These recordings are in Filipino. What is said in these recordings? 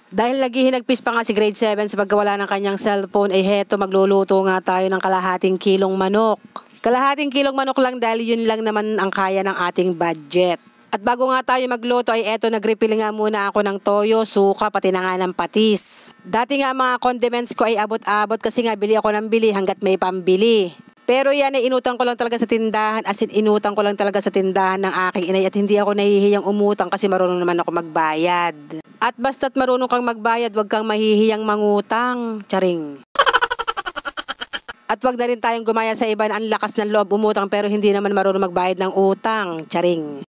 Dahil naghihinagpis pa nga si grade 7 sa pagkawala ng kanyang cellphone, ay heto magluluto nga tayo ng kalahating kilong manok. Kalahating kilong manok lang dahil yun lang naman ang kaya ng ating budget. At bago nga tayo magluto ay eto, nag-refill nga muna ako ng toyo, suka, pati na nga ng patis. Dati nga mga condiments ko ay abot-abot kasi nga bili ako ng bili hanggat may pambili. Pero yan ay inutang ko lang talaga sa tindahan, as in inutang ko lang talaga sa tindahan ng aking inay at hindi ako nahihiyang umutang kasi marunong naman ako magbayad. At basta't marunong kang magbayad, wag kang mahihiyang mangutang. Charing. At wag na rin tayong gumaya sa iba na ang lakas ng loob umutang pero hindi naman marunong magbayad ng utang. Charing.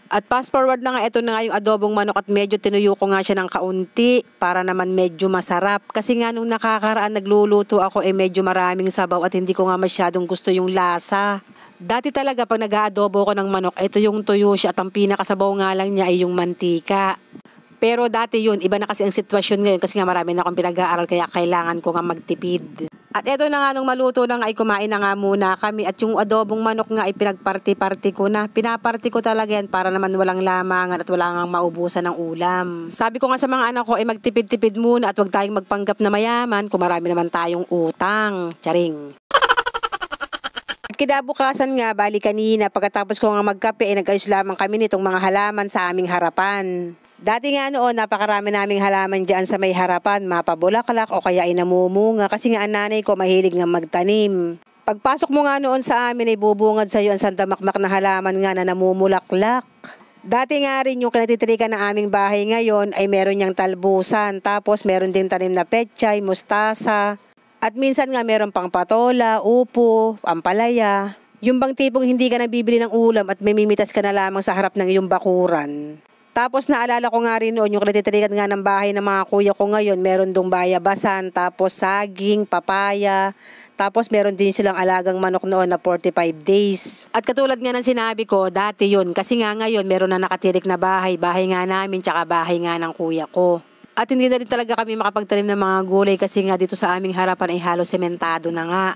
At fast forward na nga, ito na nga yung adobong manok at medyo tinuyo ko nga siya ng kaunti para naman medyo masarap. Kasi nga nung nakakaraan nagluluto ako medyo maraming sabaw at hindi ko nga masyadong gusto yung lasa. Dati talaga pag nag-aadobo ko ng manok, ito yung tuyo siya at ang pinakasabaw nga lang niya ay yung mantika. Pero dati yun, iba na kasi ang sitwasyon ngayon kasi nga marami na akong pinag-aaral kaya kailangan ko nga magtipid. At eto na nga nung maluto na nga ay kumain na nga muna kami at yung adobong manok nga ay pinagparti-parti ko na. Pinaparti ko talaga yan para naman walang lamangan at wala ngang maubusan ng ulam. Sabi ko nga sa mga anak ko ay magtipid-tipid muna at wag tayong magpanggap na mayaman kung marami naman tayong utang. Charing. At kinabukasan nga, bali kanina, pagkatapos ko nga magkape ay nag-ayos lamang kami nitong mga halaman sa aming harapan. Dati nga noon, napakarami naming halaman dyan sa may harapan, mapabulaklak o kaya ay namumunga kasi nga ang nanay ko mahilig nga magtanim. Pagpasok mo nga noon sa amin ay bubungad sa iyo ang sandamakmak na halaman nga na namumulaklak. Dati nga rin yung kinatitirikan ng aming bahay ngayon ay meron niyang talbusan, tapos meron din tanim na pechay, mustasa, at minsan nga meron pang patola, upo, ampalaya. Yung bang tipong hindi ka nabibili ng ulam at may mimitas ka na lamang sa harap ng iyong bakuran. Tapos naalala ko nga rin noon yung kinatitirikan nga ng bahay ng mga kuya ko ngayon, meron dong bayabasan, tapos saging, papaya, tapos meron din silang alagang manok noon na 45 days. At katulad nga ng sinabi ko, dati yun, kasi nga ngayon meron na nakatirik na bahay nga namin, tsaka bahay nga ng kuya ko. At hindi na rin talaga kami makapagtanim ng mga gulay kasi nga dito sa aming harapan ay halos sementado na nga.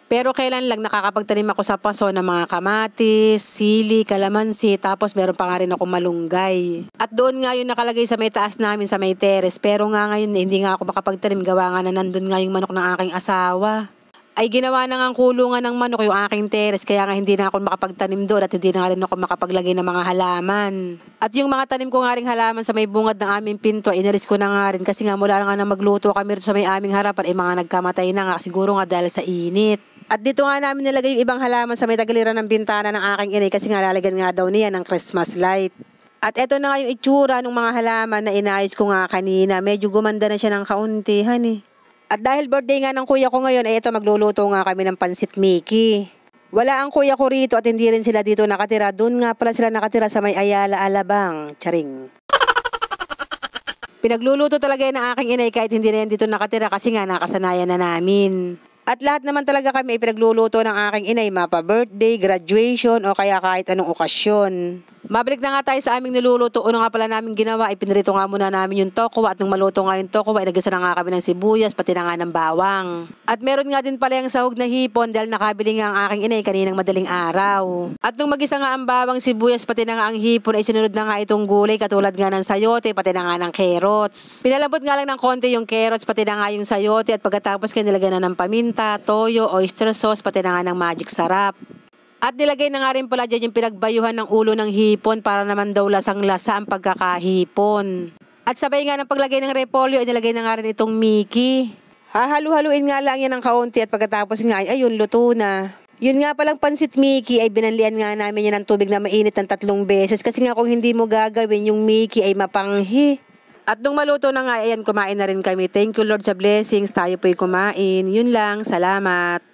Pero kailan lang nakakapagtanim ako sa paso ng mga kamatis, sili, kalamansi, tapos meron pa nga rin akong malunggay. At doon nga yung nakalagay sa may taas namin sa may terrace, pero nga ngayon hindi nga ako makapagtanim, gawa nga na nandun nga yung manok ng aking asawa. Ay ginawa na nga ang kulungan ng manok yung aking terrace, kaya nga hindi na ako makapagtanim doon at hindi na nga rin ako makapaglagay ng mga halaman. At yung mga tanim ko nga rin halaman sa may bungad ng aming pinto, inalis ko na nga rin kasi nga mula nga na magluto kami sa may aming harapan ay mga nagkamatay na nga siguro nga dahil sa init. At dito nga namin nilagay yung ibang halaman sa may tagiliran ng bintana ng aking inay kasi nga lalagyan nga daw niya ng Christmas light. At eto na nga yung itsura ng mga halaman na inayos ko nga kanina. Medyo gumanda na siya ng kaunti, honey. At dahil birthday nga ng kuya ko ngayon, ay eto magluluto nga kami ng pansit Mickey. Wala ang kuya ko rito at hindi rin sila dito nakatira. Doon nga pala sila nakatira sa may Ayala, Alabang. Charing. Pinagluluto talaga yan ng aking inay kahit hindi na yan dito nakatira kasi nga nakasanayan na namin. At lahat naman talaga kami ay pinagluluto ng aking inay, mapa-birthday, graduation o kaya kahit anong okasyon. Mabalik na nga tayo sa aming niluluto. Una nga pala namin ginawa ay pinirito nga muna namin yung tokwa at nung maluto nga yung tokwa ay nagisa na nga kami ng sibuyas pati na nga ng bawang. At meron nga din pala yung sahog na hipon dahil nakabili nga ang aking inay kaninang madaling araw. At nung magisa nga ang bawang, sibuyas pati na nga ang hipon ay sinunod na nga itong gulay katulad nga ng sayote pati na nga ng carrots. Pinalabot nga lang ng konti yung carrots pati na nga yung sayote at pagkatapos kayo nilagyan na ng paminta, toyo, oyster sauce pati na nga ng magic sarap. At nilagay na nga rin pala dyan yung pinagbayuhan ng ulo ng hipon para naman daw lasang-lasa ang pagkakahipon. At sabay nga ng paglagay ng repolyo ay nilagay na nga rin itong Mickey. Hahalu-haluin nga lang yan ng kaunti at pagkatapos nga ay ayun, luto na. Yun nga palang pansit Mickey ay binanlian nga namin yan ng tubig na mainit ng 3 beses kasi nga kung hindi mo gagawin yung Mickey ay mapanghi. At nung maluto na nga, ayan, kumain na rin kami. Thank you Lord sa blessings, tayo po'y kumain. Yun lang, salamat.